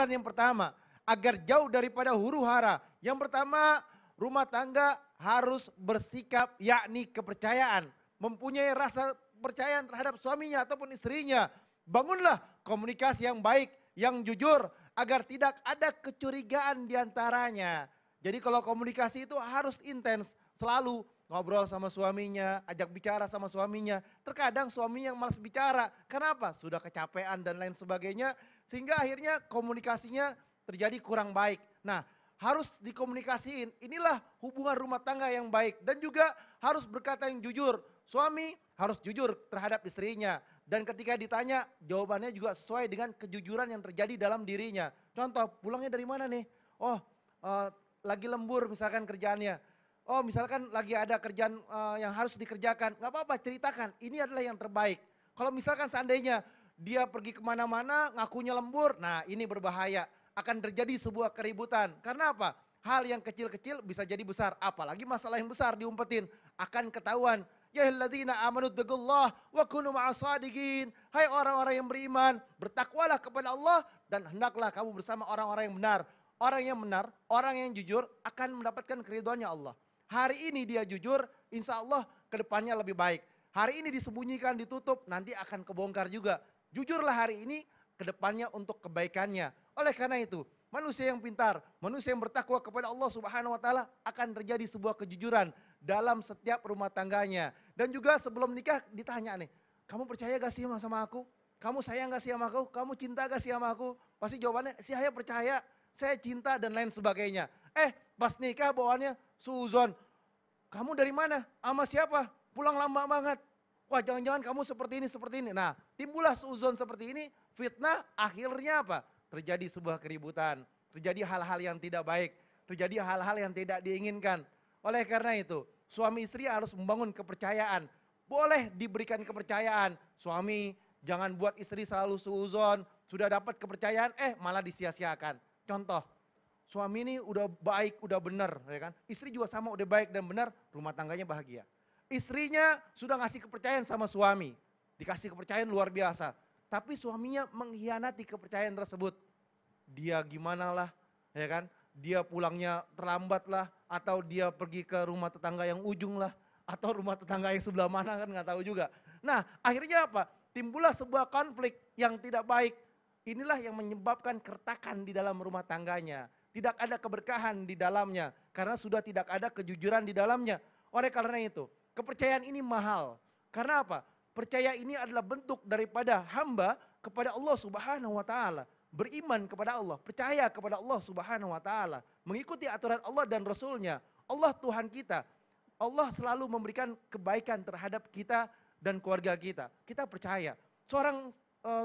yang pertama, agar jauh daripada huru-hara. Yang pertama, rumah tangga harus bersikap yakni kepercayaan. Mempunyai rasa percayaan terhadap suaminya ataupun istrinya. Bangunlah komunikasi yang baik, yang jujur, agar tidak ada kecurigaan di antaranya. Jadi kalau komunikasi itu harus intens, selalu ngobrol sama suaminya, ajak bicara sama suaminya. Terkadang suaminya yang malas bicara, kenapa? Sudah kecapean dan lain sebagainya, sehingga akhirnya komunikasinya terjadi kurang baik. Nah, harus dikomunikasiin, inilah hubungan rumah tangga yang baik. Dan juga harus berkata yang jujur, suami harus jujur terhadap istrinya. Dan ketika ditanya, jawabannya juga sesuai dengan kejujuran yang terjadi dalam dirinya. Contoh, pulangnya dari mana nih? Oh, lagi lembur misalkan kerjaannya. Oh, misalkan lagi ada kerjaan yang harus dikerjakan. Gak apa-apa, ceritakan. Ini adalah yang terbaik. Kalau misalkan seandainya dia pergi kemana-mana, ngakunya lembur. Nah, ini berbahaya. Akan terjadi sebuah keributan. Karena apa? Hal yang kecil-kecil bisa jadi besar. Apalagi masalah yang besar diumpetin. Akan ketahuan. Ya alladzina amanu taqullah wa kunu ma'as-shadiqin. Hai orang-orang yang beriman, bertakwalah kepada Allah dan hendaklah kamu bersama orang-orang yang benar. Orang yang benar, orang yang jujur akan mendapatkan keridhaannya Allah. Hari ini dia jujur, insya Allah kedepannya lebih baik. Hari ini disembunyikan, ditutup, nanti akan kebongkar juga. Jujurlah hari ini, kedepannya untuk kebaikannya. Oleh karena itu, manusia yang pintar, manusia yang bertakwa kepada Allah Subhanahu wa taala akan terjadi sebuah kejujuran dalam setiap rumah tangganya. Dan juga sebelum nikah ditanya nih, kamu percaya gak sih sama aku? Kamu sayang gak sih sama aku? Kamu cinta gak sih sama aku? Pasti jawabannya, saya percaya, saya cinta dan lain sebagainya. Pas nikah bawaannya suzon. Kamu dari mana? Sama siapa? Pulang lama banget. Wah, jangan-jangan kamu seperti ini. Nah, timbullah suzon seperti ini, fitnah, akhirnya apa? Terjadi sebuah keributan, terjadi hal-hal yang tidak baik, terjadi hal-hal yang tidak diinginkan. Oleh karena itu, suami istri harus membangun kepercayaan. Boleh diberikan kepercayaan, suami jangan buat istri selalu suuzon, sudah dapat kepercayaan, malah disia-siakan. Contoh, suami ini udah baik, udah benar, ya kan? Istri juga sama udah baik dan benar, rumah tangganya bahagia. Istrinya sudah ngasih kepercayaan sama suami, dikasih kepercayaan luar biasa. Tapi suaminya mengkhianati kepercayaan tersebut. Dia gimana lah, ya kan? Dia pulangnya terlambat lah, atau dia pergi ke rumah tetangga yang ujung lah, atau rumah tetangga yang sebelah mana kan nggak tahu juga. Nah, akhirnya apa? Timbullah sebuah konflik yang tidak baik. Inilah yang menyebabkan keretakan di dalam rumah tangganya. Tidak ada keberkahan di dalamnya, karena sudah tidak ada kejujuran di dalamnya. Oleh karena itu, kepercayaan ini mahal. Karena apa? Percaya ini adalah bentuk daripada hamba kepada Allah Subhanahu wa taala. Beriman kepada Allah, percaya kepada Allah Subhanahu wa taala, mengikuti aturan Allah dan Rasulnya. Allah Tuhan kita. Allah selalu memberikan kebaikan terhadap kita dan keluarga kita. Kita percaya. Seorang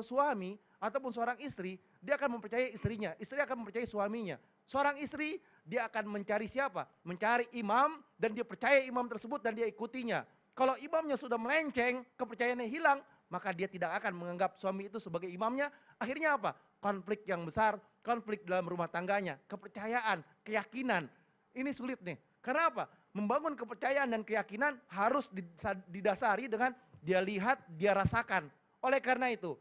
suami ataupun seorang istri, dia akan mempercayai istrinya, istri akan mempercayai suaminya. Seorang istri, dia akan mencari siapa? Mencari imam dan dia percaya imam tersebut dan dia ikutinya. Kalau imamnya sudah melenceng, kepercayaannya hilang, maka dia tidak akan menganggap suami itu sebagai imamnya. Akhirnya apa? Konflik yang besar, konflik dalam rumah tangganya, kepercayaan, keyakinan. Ini sulit nih. Karena apa? Membangun kepercayaan dan keyakinan harus didasari dengan dia lihat, dia rasakan. Oleh karena itu,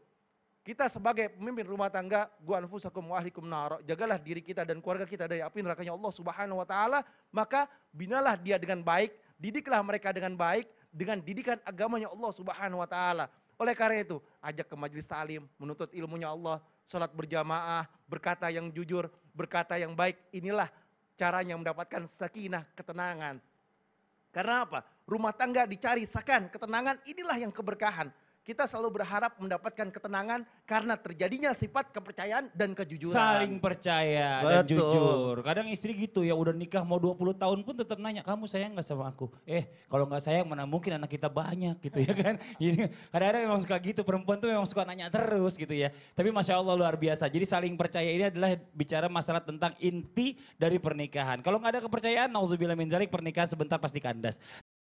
kita sebagai pemimpin rumah tangga, qu anfusakum wa ahlikum nar, jagalah diri kita dan keluarga kita dari api nerakanya Allah Subhanahu wa taala, maka binalah dia dengan baik, didiklah mereka dengan baik, dengan didikan agamanya Allah Subhanahu wa taala. Oleh karena itu, ajak ke majelis ta'lim, menuntut ilmunya Allah, salat berjamaah, berkata yang jujur, berkata yang baik. Inilah caranya mendapatkan sakinah, ketenangan. Karena apa? Rumah tangga dicari sakan, ketenangan, inilah yang keberkahan. Kita selalu berharap mendapatkan ketenangan karena terjadinya sifat kepercayaan dan kejujuran. Saling percaya dan jujur. Kadang istri gitu ya udah nikah mau 20 tahun pun tetap nanya, kamu sayang gak sama aku? Kalau gak sayang mana mungkin anak kita banyak gitu ya kan. Kadang-kadang memang suka gitu, perempuan tuh memang suka nanya terus gitu ya. Tapi Masya Allah luar biasa. Jadi saling percaya ini adalah bicara masalah tentang inti dari pernikahan. Kalau gak ada kepercayaan, nauzubillah min dzalik, pernikahan sebentar pasti kandas.